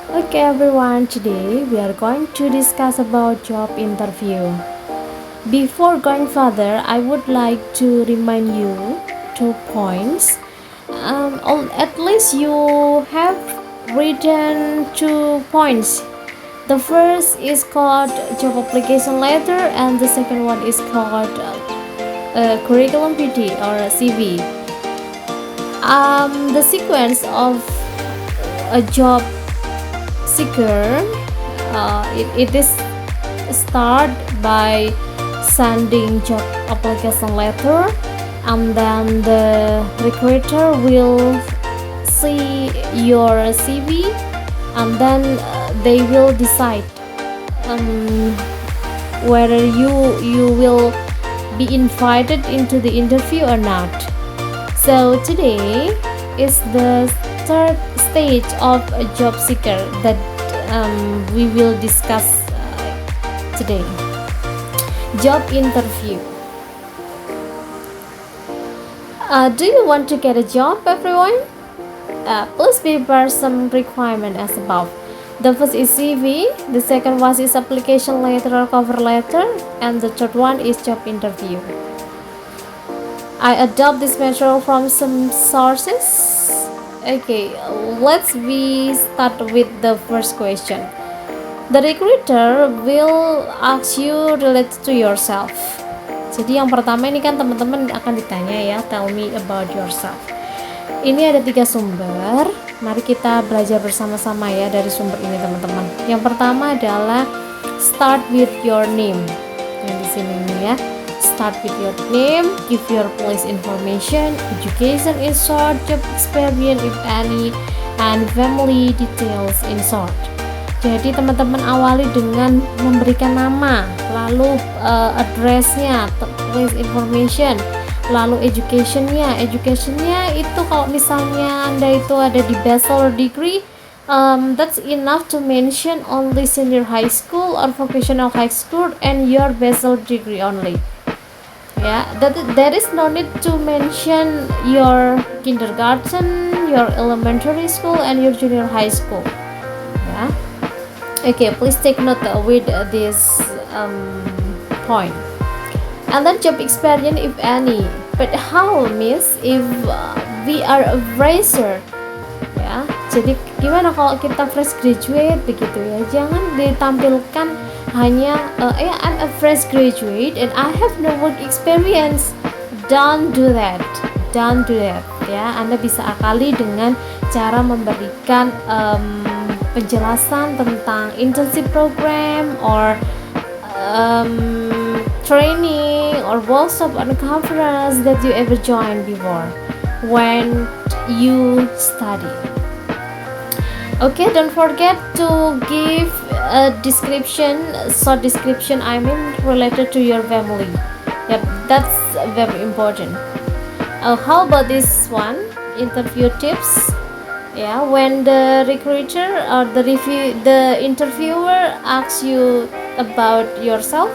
Okay everyone, today we are going to discuss about job interview. Before going further, I would like to remind you 2 points. At least you have written 2 points. The first is called job application letter, and the second one is called curriculum vitae or CV. The sequence of a job seeker, it is start by sending job application letter, and then the recruiter will see your CV, and then they will decide whether you will be invited into the interview or not. So today is the third stage of a job seeker that we will discuss today. Job interview. Do you want to get a job, everyone? Please prepare some requirement as above. The first is CV, the second one is application letter or cover letter, and the third one is job interview. I adopt this material from some sources. Okay, let's start with the first question. The recruiter will ask you related to yourself. Jadi yang pertama ini kan teman-teman akan ditanya ya, tell me about yourself. Ini ada 3 sumber. Mari kita belajar bersama-sama ya dari sumber ini teman-teman. Yang pertama adalah start with your name. Yang di sini nih ya. Start with your name, give your place information, education in short, job experience if any, and family details in short. Jadi teman-teman awali dengan memberikan nama, lalu addressnya, place information, lalu educationnya itu kalau misalnya Anda itu ada di bachelor degree, that's enough to mention only senior high school or vocational high school and your bachelor degree only. Yeah, there is no need to mention your kindergarten, your elementary school, and your junior high school. Yeah. Okay, please take note with this point. And then job experience if any. But how, miss, if we are a fresher? Ya, jadi gimana kalau kita fresh graduate begitu ya? Jangan ditampilkan hanya I'm a fresh graduate and I have no work experience. Don't do that ya. Anda bisa akali dengan cara memberikan penjelasan tentang internship program or training or workshop or conference that you ever joined before when you study. Okay, don't forget to give a short description, related to your family. Yep, that's very important. How about this one? Interview tips. Yeah, when the recruiter or the interviewer asks you about yourself,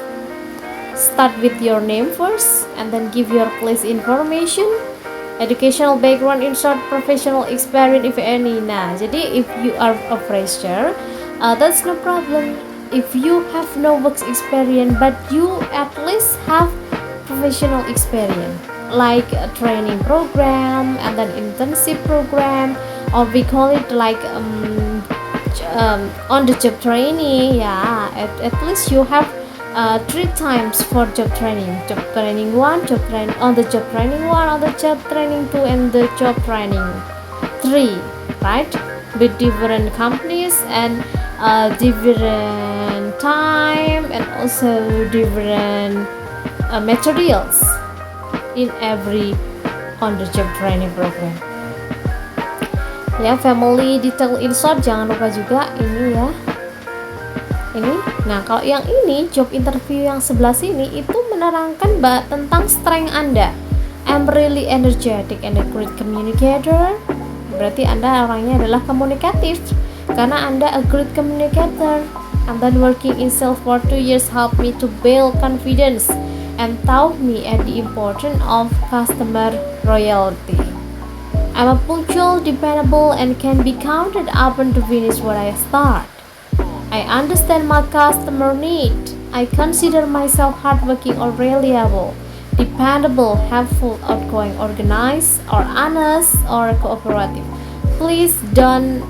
start with your name first and then give your place information, educational background in short, professional experience if any. Nah, jadi if you are a fresher, that's no problem if you have no work experience, but you at least have professional experience like a training program and then internship program, or we call it like on the job training. Yeah, at least you have 3 times for job training 1, job training on the job training 1, on the job training 2, and the job training 3, right, with different companies and different time and also different materials in every on the job training program ya. Family detail in short jangan lupa juga ini ya. Nah, kalau yang ini job interview yang sebelah sini itu menerangkan tentang strength Anda. I'm really energetic and a great communicator. Berarti Anda orangnya adalah komunikatif karena Anda a great communicator. And then working in sales for 2 years helped me to build confidence and taught me at the importance of customer loyalty. I'm a punctual, dependable, and can be counted upon to finish what I start. I understand my customer need. I consider myself hardworking or reliable, dependable, helpful, outgoing, organized, or honest, or cooperative. Please don't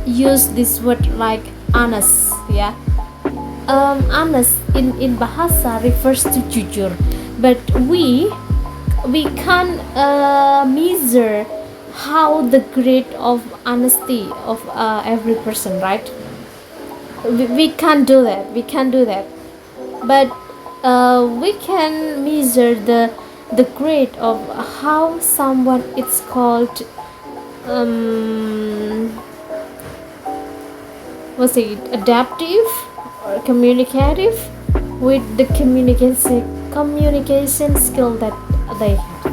use this word like honest, ya. Honest in bahasa refers to jujur, but we can measure how the grade of honesty of every person, right? We can't do that. But we can measure the grade of how someone is called what's it, adaptive or communicative, with the communication skill that they have.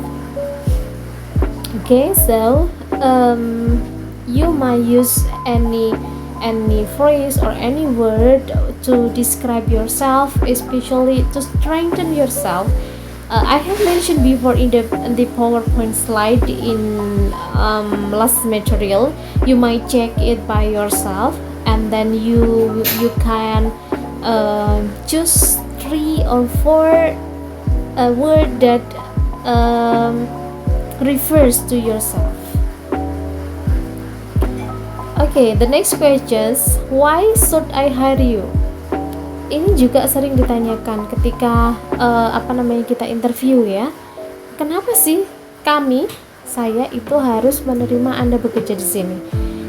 Okay, so you might use any phrase or any word to describe yourself, especially to strengthen yourself. I have mentioned before in the PowerPoint slide in last material. You might check it by yourself, and then you can choose 3 or 4 word that refers to yourself. Okay, the next questions, why should I hire you? Ini juga sering ditanyakan ketika kita interview ya. Kenapa sih saya itu harus menerima Anda bekerja di sini?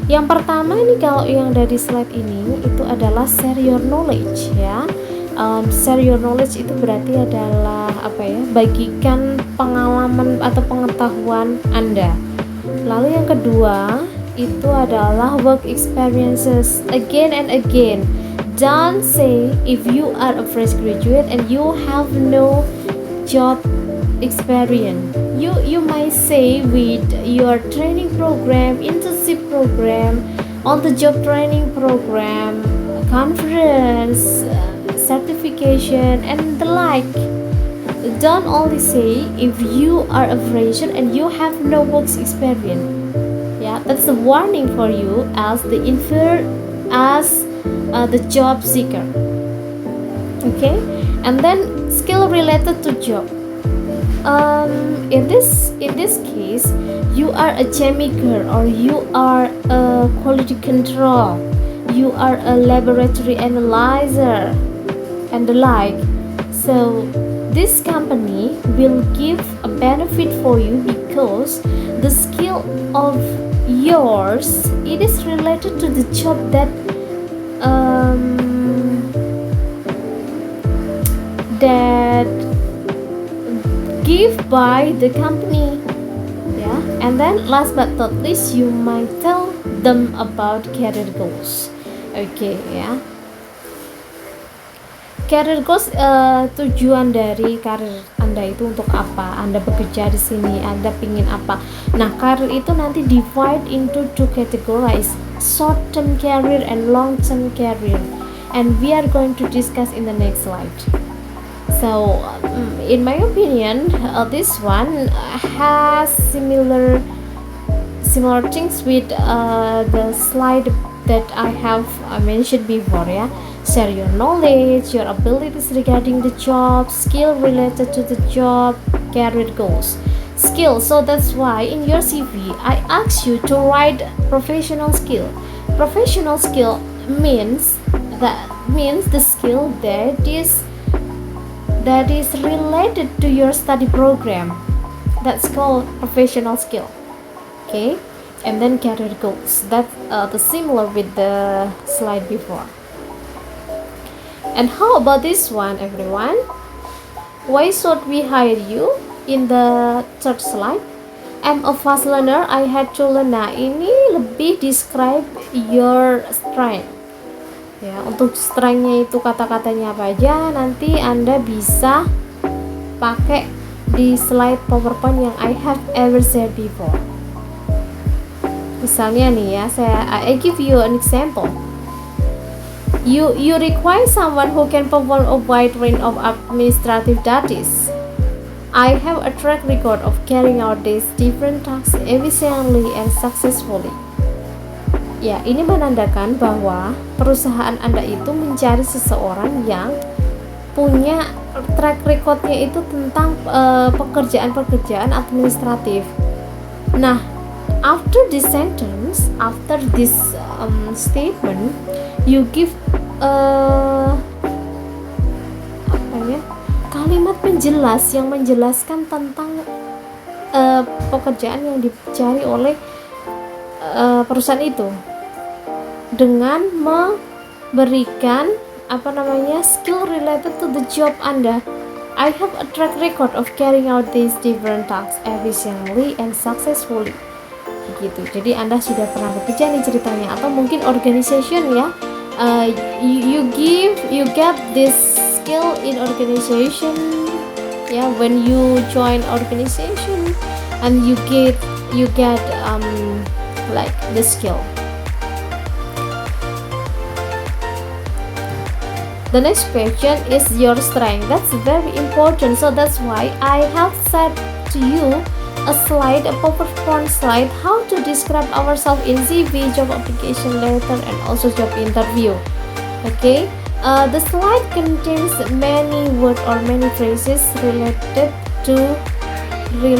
Yang pertama ini, kalau yang dari slide ini itu adalah share your knowledge ya. Share your knowledge itu berarti adalah bagikan pengalaman atau pengetahuan Anda. Lalu yang kedua itu adalah work experiences again and again. Don't say if you are a fresh graduate and you have no job experience. You might say with your training program, internship program, on the job training program, conference, certification, and the like. Don't only say if you are a fresher and you have no work experience. Yeah, that's a warning for you as the job seeker. Okay, and then skill related to job. In this case, you are a chemiker, or you are a quality control, you are a laboratory analyzer, and the like. So this company will give a benefit for you because the skill of yours, it is related to the job that give by the company, yeah. And then last but not least, you might tell them about career goals. Okay, ya. Career goals, tujuan dari karir Anda itu untuk apa? Anda bekerja di sini, Anda pingin apa? Nah, karir itu nanti divide into 2 categories, short term career and long term career, and we are going to discuss in the next slide. So, in my opinion, this one has similar things with the slide that I have mentioned before, yeah. Share your knowledge, your abilities regarding the job, skill related to the job, career goals. Skill, so that's why in your CV I ask you to write professional skill. Professional skill means the skill that is related to your study program. That's called professional skill. Okay, and then career goals. That's the similar with the slide before. And how about this one, everyone? Why should we hire you? In the third slide, I'm a fast learner, I had to learn. Nah, ini lebih describe your strength. Ya, untuk strength-nya itu kata-katanya apa aja, nanti Anda bisa pakai di slide PowerPoint yang I have ever said before. Misalnya nih ya, I give you an example. You require someone who can perform a wide range of administrative duties. I have a track record of carrying out these different tasks efficiently and successfully. Ya, ini menandakan bahwa perusahaan Anda itu mencari seseorang yang punya track recordnya itu tentang pekerjaan-pekerjaan administratif. Nah, after this sentence, after this statement, you give kalimat penjelas yang menjelaskan tentang pekerjaan yang dicari oleh perusahaan itu dengan memberikan skill related to the job Anda. I have a track record of carrying out these different tasks efficiently and successfully. Gitu. Jadi Anda sudah pernah bekerja nih ceritanya, atau mungkin organization ya. You get this skill in organization. Ya, when you join organization and you get like the skill. The next question is your strength. That's very important. So that's why I have said to you a PowerPoint slide, how to describe ourselves in CV, job application letter, and also job interview. Okay. The slide contains many words or many phrases related to the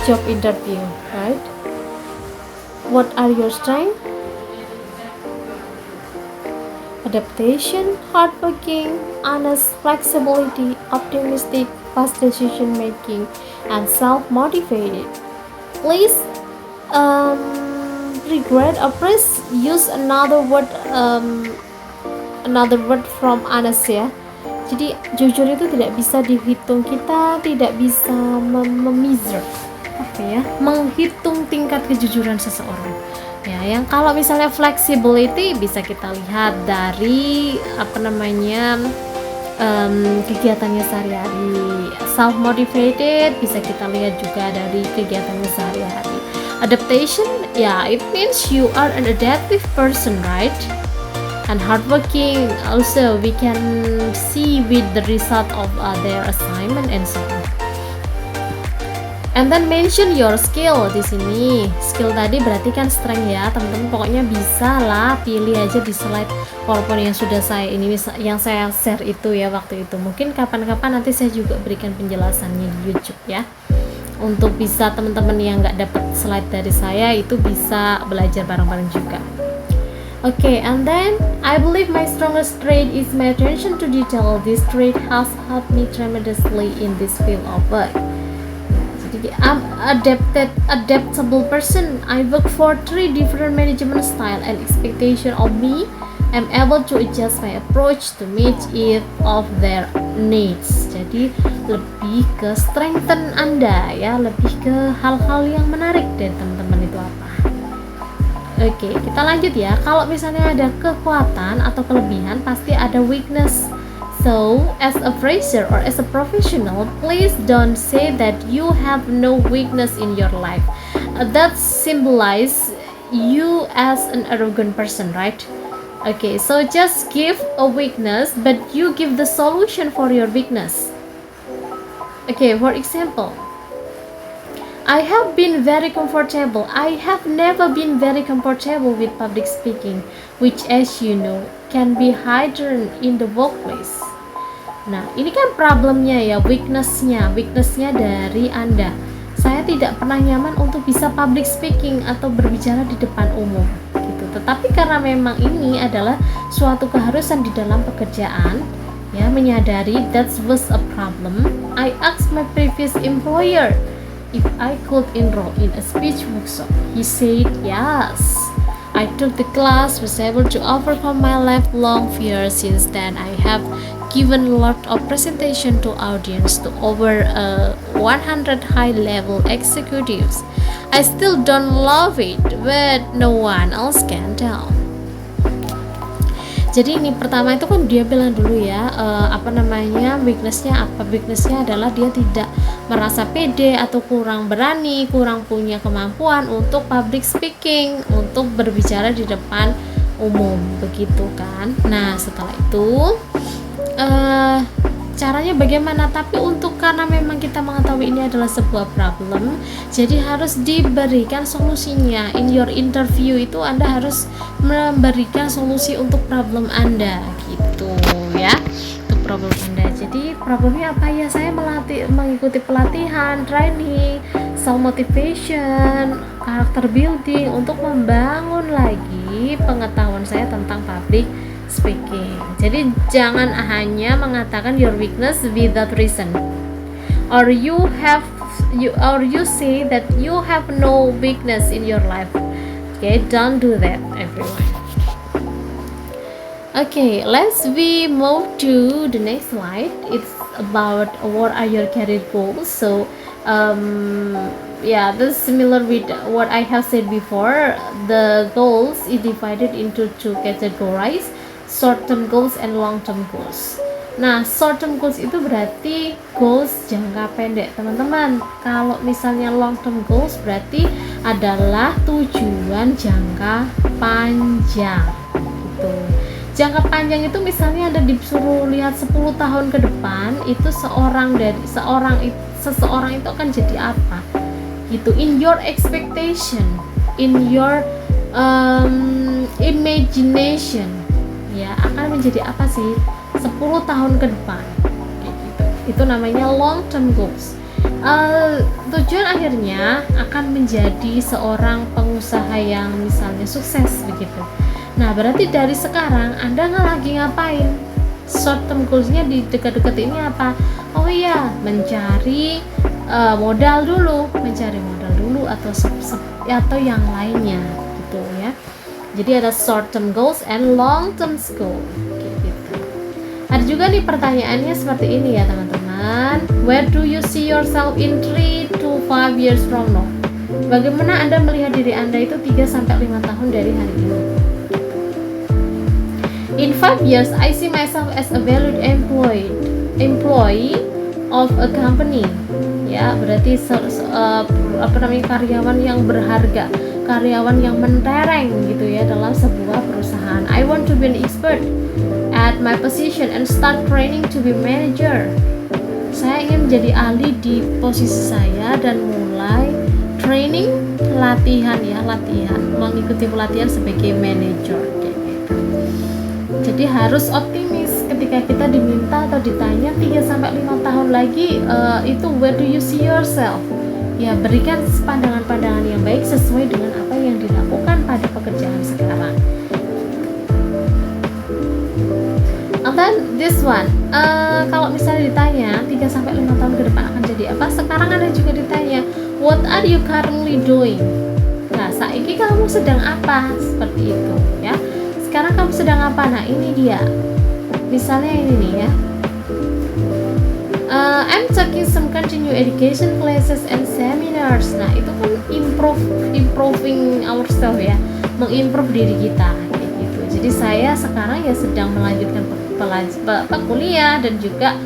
job interview, right? What are your strengths? Adaptation, hardworking, honest, flexibility, optimistic, fast decision making, and self-motivated. Please regret or please use another word from honest ya. Jadi jujur itu tidak bisa dihitung, kita tidak bisa measure menghitung tingkat kejujuran seseorang. Ya, yang kalau misalnya flexibility bisa kita lihat dari kegiatannya sehari-hari. Self motivated bisa kita lihat juga dari kegiatannya sehari-hari. Adaptation, ya, it means you are an adaptive person, right? And hardworking also we can see with the result of their assignment and so on. And then mention your skill di sini. Skill tadi berarti kan strength ya, teman-teman. Pokoknya bisa lah, pilih aja di slide PowerPoint yang sudah yang saya share itu ya waktu itu. Mungkin kapan-kapan nanti saya juga berikan penjelasannya di YouTube ya. Untuk bisa teman-teman yang nggak dapat slide dari saya itu bisa belajar bareng-bareng juga. Okay, and then I believe my strongest trait is my attention to detail. This trait has helped me tremendously in this field of work. I'm adaptable person. I work for 3 different management style and expectation of me. I'm able to adjust my approach to meet each of their needs. Jadi lebih ke strengthen Anda ya, lebih ke hal-hal yang menarik dari teman-teman itu apa. Oke, kita lanjut ya. Kalau misalnya ada kekuatan atau kelebihan, pasti ada weakness. So, as a fresher or as a professional, please don't say that you have no weakness in your life. That symbolizes you as an arrogant person, right? Okay, so just give a weakness, but you give the solution for your weakness. Okay, for example, I have never been very comfortable with public speaking, which as you know, can be hidden in the workplace. Nah, ini kan problemnya ya, weaknessnya dari Anda. Saya tidak pernah nyaman untuk bisa public speaking atau berbicara di depan umum gitu. Tetapi karena memang ini adalah suatu keharusan di dalam pekerjaan, ya, menyadari that was a problem, I asked my previous employer if I could enroll in a speech workshop. He said yes. I took the class, was able to overcome my lifelong fear. Since then, I have given a lot of presentation to audience to over 100 high-level executives. I still don't love it, but no one else can tell. Jadi ini pertama itu kan dia bilang dulu ya, weaknessnya apa? Weaknessnya adalah dia tidak merasa pede atau kurang berani, kurang punya kemampuan untuk public speaking, untuk berbicara di depan umum begitu kan. Nah setelah itu caranya bagaimana, tapi untuk karena memang kita mengetahui ini adalah sebuah problem, jadi harus diberikan solusinya. In your interview itu Anda harus memberikan solusi untuk problem Anda gitu ya, untuk problem Anda. Jadi problemnya apa ya, saya mengikuti pelatihan, training, self motivation, character building untuk membangun lagi pengetahuan saya tentang public speaking. Jadi jangan hanya mengatakan your weakness without reason, or you say that you have no weakness in your life. Okay, don't do that, everyone. Okay, let's we move to the next slide. It's about what are your career goals. So yeah, this is similar with what I have said before. The goals is divided into two categories: short-term goals and long-term goals. Nah, short-term goals itu berarti goals jangka pendek, teman-teman. Kalau misalnya long-term goals berarti adalah tujuan jangka panjang. Gitu. Jangka panjang itu misalnya Anda disuruh lihat 10 tahun ke depan, itu seseorang itu akan jadi apa? Gitu. In your expectation, in your imagination, ya akan menjadi apa sih 10 tahun ke depan kayak gitu. Itu namanya long term goals. Tujuan akhirnya akan menjadi seorang pengusaha yang misalnya sukses begitu. Nah berarti dari sekarang Anda lagi ngapain? Short term goalsnya di dekat-dekat ini apa? Oh iya, mencari modal dulu atau yang lainnya gitu ya. Jadi ada short term goals and long term goals gitu. Ada juga nih pertanyaannya seperti ini ya teman-teman. Where do you see yourself in 3 to 5 years from now? Bagaimana Anda melihat diri Anda itu 3 sampai 5 tahun dari hari ini? In 5 years, I see myself as a valued employee of a company. Ya, berarti karyawan yang berharga, karyawan yang mentereng gitu ya dalam sebuah perusahaan. I want to be an expert at my position and start training to be manager. Saya ingin menjadi ahli di posisi saya dan mulai training, latihan, mengikuti pelatihan sebagai manager kayak gitu. Jadi harus optimis ketika kita diminta atau ditanya 3-5 tahun lagi itu where do you see yourself? Ya berikan pandangan-pandangan yang baik sesuai dengan apa yang dilakukan pada pekerjaan sekarang. And then this one, kalau misalnya ditanya 3-5 tahun ke depan akan jadi apa? Sekarang ada juga ditanya, what are you currently doing? Nah, saiki kamu sedang apa? Seperti itu ya. Sekarang kamu sedang apa? Nah, ini dia. Misalnya ini nih ya. I'm taking some continuing education classes and seminars. Nah, itu kan improving ourselves ya, mengimprove diri kita kayak gitu. Jadi saya sekarang ya sedang melanjutkan kuliah dan juga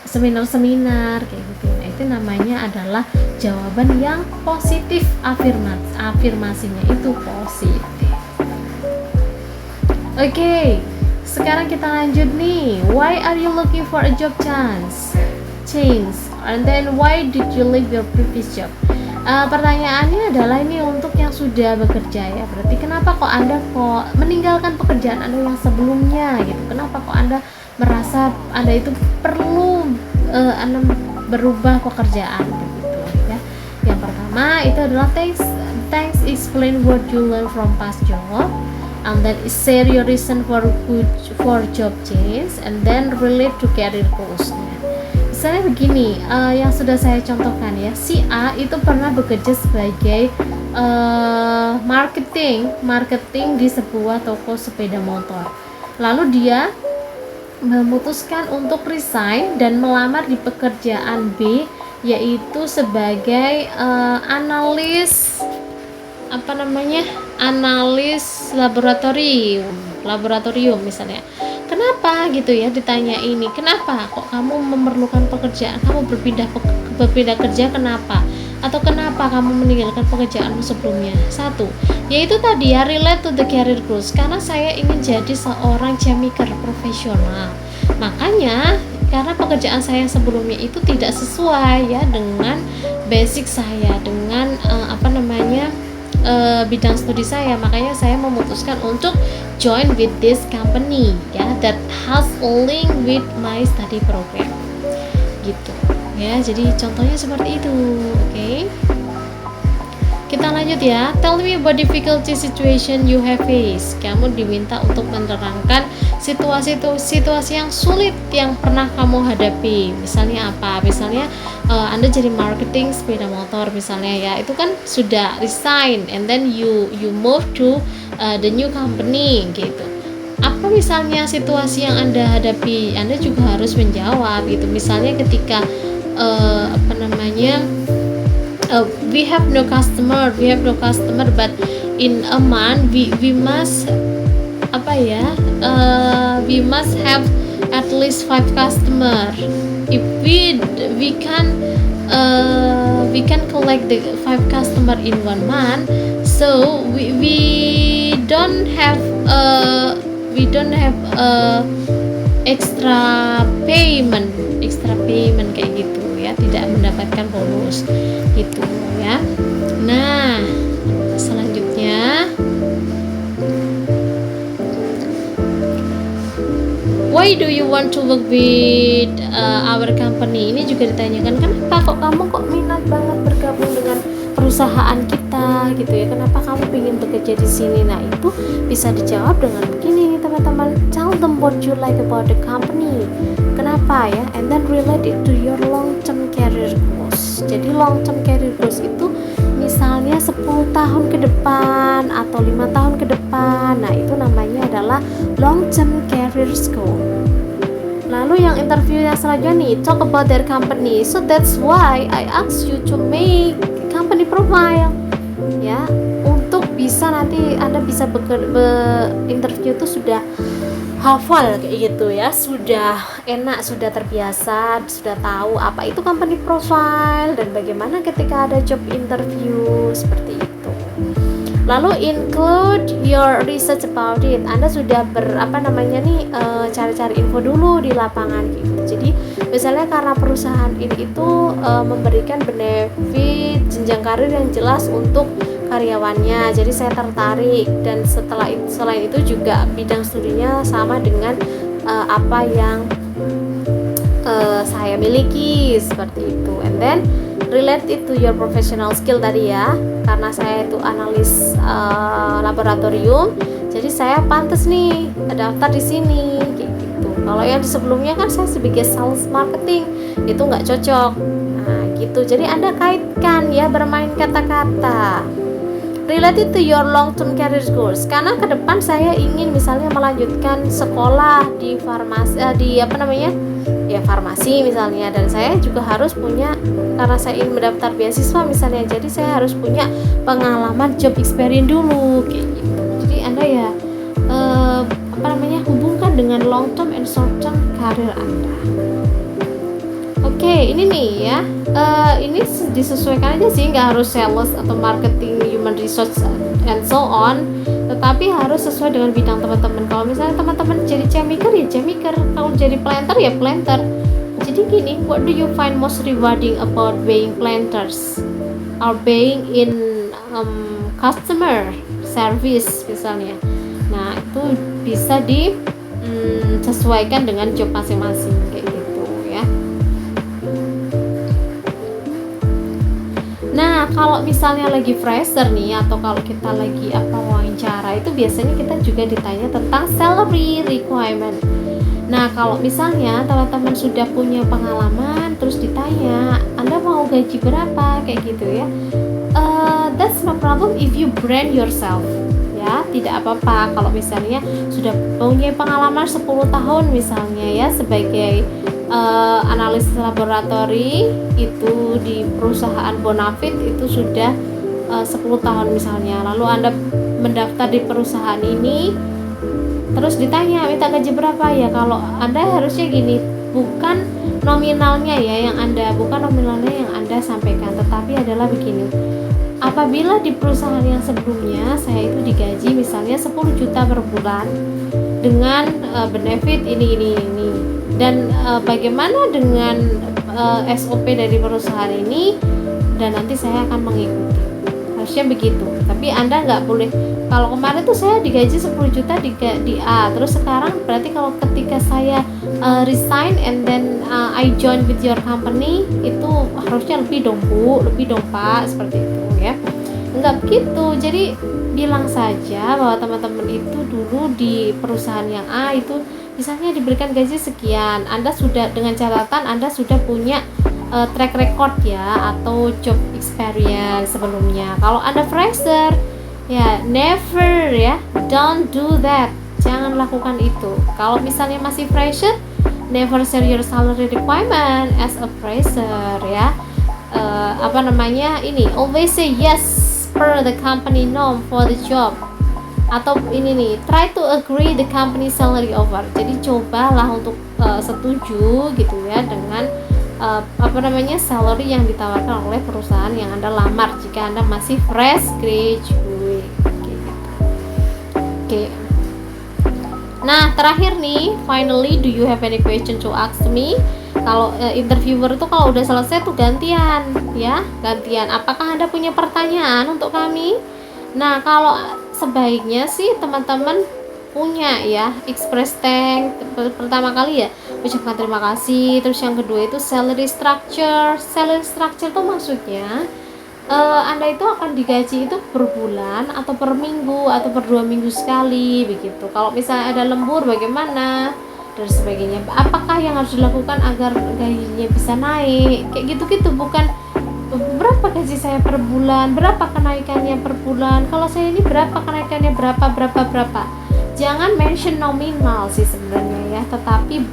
seminar-seminar kayak gitu. Nah, itu namanya adalah jawaban yang positif, afirmasinya itu positif. Oke. Sekarang kita lanjut nih. Why are you looking for a job change? And then why did you leave your previous job? Pertanyaannya adalah ini untuk yang sudah bekerja ya. Berarti kenapa kok Anda meninggalkan pekerjaan Anda yang sebelumnya gitu? Kenapa kok Anda merasa Anda itu perlu Anda berubah pekerjaan gitu ya? Yang pertama itu adalah thanks explain what you learn from past job. And then share your reason for job change, and then relate to career goals. Misalnya begini, yang sudah saya contohkan ya, si A itu pernah bekerja sebagai marketing di sebuah toko sepeda motor. Lalu dia memutuskan untuk resign dan melamar di pekerjaan B, yaitu sebagai analis laboratorium misalnya. Kenapa gitu ya, ditanya ini, kenapa kok kamu memerlukan pekerjaan, kamu berpindah kerja, kenapa? atau kenapa kamu meninggalkan pekerjaanmu sebelumnya? Satu, yaitu tadi ya, relate to the career goals, karena saya ingin jadi seorang jamiker profesional. Makanya karena pekerjaan saya sebelumnya itu tidak sesuai ya dengan basic saya, dengan bidang studi saya, makanya saya memutuskan untuk join with this company ya, that has a link with my study program gitu ya. Jadi contohnya seperti itu. Oke. Kita lanjut ya. Tell me about difficulty situation you have faced. Kamu diminta untuk menerangkan situasi yang sulit yang pernah kamu hadapi. Misalnya apa? Misalnya Anda jadi marketing sepeda motor misalnya ya. Itu kan sudah resign and then you move to the new company gitu. Apa misalnya situasi yang Anda hadapi? Anda juga harus menjawab gitu. Misalnya ketika we have no customer, but in a month we must we must have at least 5 customer. If we can collect the 5 customer in 1 month, so we don't have extra payment kayak gitu ya, tidak mendapatkan bonus gitu ya. Nah, selanjutnya, why do you want to work with our company? Ini juga ditanyakan, kenapa kamu minat banget bergabung dengan perusahaan kita gitu ya, kenapa kamu ingin bekerja di sini? Nah, itu bisa dijawab dengan begini nih teman-teman, tell them what you like about the company, kenapa ya, and then relate it to your long term career goals. Jadi long term career goals itu misalnya 10 tahun ke depan atau 5 tahun ke depan, nah itu namanya adalah long term career goal. Lalu yang interview yang selanjutnya nih, talk about their company. So that's why I ask you to make company profile ya, untuk bisa nanti Anda bisa interview itu sudah hafal kayak gitu ya, sudah enak, sudah terbiasa, sudah tahu apa itu company profile dan bagaimana ketika ada job interview seperti itu. Lalu include your research about it. Anda sudah cari-cari info dulu di lapangan gitu. Jadi misalnya karena perusahaan ini itu memberikan benefit jenjang karir yang jelas untuk karyawannya, jadi saya tertarik, dan selain itu juga bidang studinya sama dengan apa yang saya miliki seperti itu. And then relate it to your professional skill tadi ya, karena saya itu analis laboratorium, jadi saya pantas nih daftar di sini kayak gitu. Kalau yang sebelumnya kan saya sebagai sales marketing, itu nggak cocok. Nah gitu, jadi Anda kaitkan ya, bermain kata-kata. Related to your long term career goals, karena ke depan saya ingin misalnya melanjutkan sekolah di farmasi misalnya, dan saya juga harus punya, karena saya ingin mendaftar beasiswa misalnya, jadi saya harus punya pengalaman job experience dulu kayak gitu. Jadi Anda ya hubungkan dengan long term and short term career Anda. Oke, ini nih ya, ini disesuaikan aja sih, nggak harus sales atau marketing, human resource and so on, tetapi harus sesuai dengan bidang teman-teman. Kalau misalnya teman-teman jadi chemiker ya chemiker, kalau jadi planter ya planter. Jadi gini, what do you find most rewarding about being planters or being in customer service misalnya? Nah itu bisa disesuaikan dengan job masing-masing kayak gitu ya. Nah, kalau misalnya lagi fresher nih, atau kalau kita lagi wawancara, itu biasanya kita juga ditanya tentang salary requirement. Nah, kalau misalnya teman-teman sudah punya pengalaman, terus ditanya, Anda mau gaji berapa, kayak gitu ya. That's no problem if you brand yourself. Ya, tidak apa-apa kalau misalnya sudah punya pengalaman 10 tahun misalnya ya, sebagai analis laboratori itu di perusahaan Bonafit itu sudah 10 tahun misalnya, lalu Anda mendaftar di perusahaan ini, terus ditanya minta gaji berapa ya, kalau Anda harusnya gini, bukan nominalnya ya yang Anda sampaikan, tetapi adalah begini. Apabila di perusahaan yang sebelumnya saya itu digaji misalnya 10 juta per bulan dengan benefit ini, dan bagaimana dengan SOP dari perusahaan ini, dan nanti saya akan mengikuti, harusnya begitu. Tapi Anda nggak boleh, kalau kemarin tuh saya digaji 10 juta di A, terus sekarang berarti kalau ketika saya resign and then I join with your company, itu harusnya lebih dong Bu, lebih dong Pak, seperti itu ya. Enggak begitu. Jadi bilang saja bahwa teman-teman itu dulu di perusahaan yang A itu misalnya diberikan gaji sekian, Anda sudah, dengan catatan Anda sudah punya track record ya, atau job experience sebelumnya. Kalau Anda fresher ya, never ya, don't do that, jangan lakukan itu. Kalau misalnya masih fresher, never share your salary requirement as a fresher ya. Always say yes per the company norm for the job, atau ini nih, try to agree the company salary offer. Jadi cobalah untuk setuju gitu ya dengan salary yang ditawarkan oleh perusahaan yang Anda lamar jika Anda masih fresh graduate gitu. Oke. Nah, terakhir nih, finally, do you have any question to ask me? Kalau interviewer itu kalau udah selesai tuh gantian. Apakah Anda punya pertanyaan untuk kami? Nah, kalau sebaiknya sih teman-teman punya ya, express thank pertama kali ya, ucapkan terima kasih. Terus yang kedua itu salary structure itu maksudnya Anda itu akan digaji itu per bulan atau per minggu atau per 2 minggu sekali begitu. Kalau misalnya ada lembur bagaimana dan sebagainya, apakah yang harus dilakukan agar gajinya bisa naik, kayak gitu-gitu. Bukan berapa gaji saya per bulan, berapa kenaikannya per bulan, kalau saya ini berapa kenaikannya, berapa. Jangan mention nominal sih sebenarnya ya, tetapi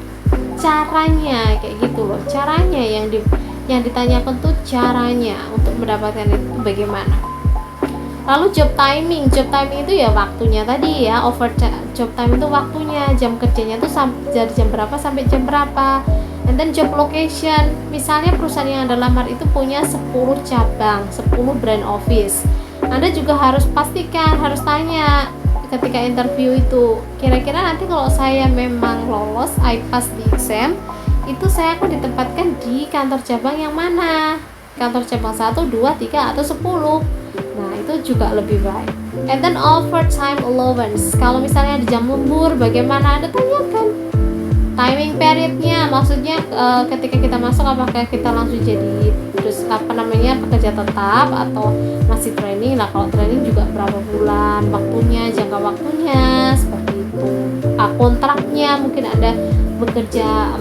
caranya kayak gitu loh. Caranya yang ditanyakan tuh caranya untuk mendapatkan itu bagaimana. Lalu job timing itu ya waktunya tadi ya, job time itu waktunya, jam kerjanya tuh dari jam berapa sampai jam berapa. And then job location, misalnya perusahaan yang Anda lamar itu punya 10 cabang, 10 brand office. Anda juga harus pastikan, harus tanya ketika interview itu, kira-kira nanti kalau saya memang lolos, I pass the exam, itu saya akan ditempatkan di kantor cabang yang mana, kantor cabang 1, 2, 3, atau 10. Nah, itu juga lebih baik. And then overtime allowance, kalau misalnya ada jam lembur bagaimana, Anda tanyakan. Timing periodnya, maksudnya ketika kita masuk apakah kita langsung jadi pekerja tetap atau masih training. Nah, kalau training juga berapa bulan waktunya, jangka waktunya seperti itu. Kontraknya mungkin Anda bekerja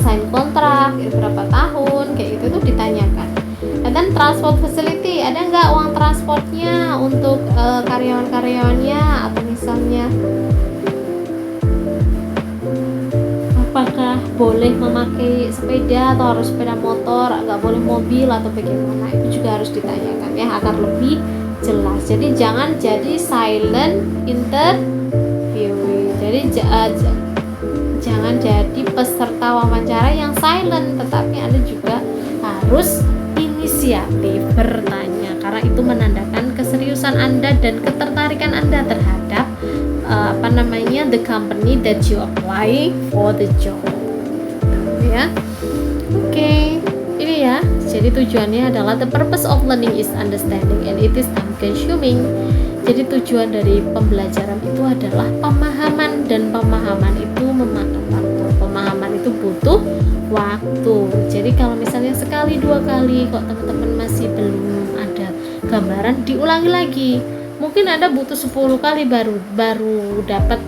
sign kontrak berapa tahun, kayak gitu tuh ditanyakan. And then transport facility, ada nggak uang transportnya untuk karyawan-karyawannya, atau misalnya apakah boleh memakai sepeda atau harus sepeda motor, nggak boleh mobil atau bagaimana, itu juga harus ditanyakan ya agar lebih jelas. Jadi jangan jadi silent interview, jadi jangan jadi peserta wawancara yang silent, tetapi Anda juga harus inisiatif bertanya, karena itu menandakan keseriusan Anda dan ketertarikan Anda terhadap the company that you apply for the job ya. Oke, ini ya. Jadi tujuannya adalah the purpose of learning is understanding and it is time consuming. Jadi tujuan dari pembelajaran itu adalah pemahaman, dan pemahaman itu memakan waktu. Pemahaman itu butuh waktu. Jadi kalau misalnya sekali 2 kali kok teman-teman masih belum ada gambaran, diulangi lagi. Mungkin Anda butuh 10 kali baru dapat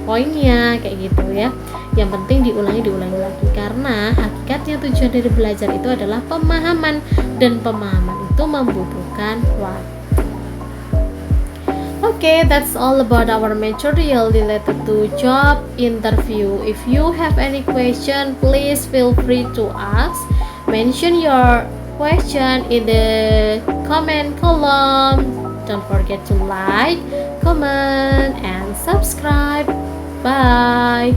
poinnya kayak gitu ya. Yang penting diulangi lagi, karena hakikatnya tujuan dari belajar itu adalah pemahaman, dan pemahaman itu membutuhkan waktu. Okay, that's all about our material related to job interview. If you have any question, please feel free to ask. Mention your question in the comment column. Don't forget to like, comment, and subscribe. Bye.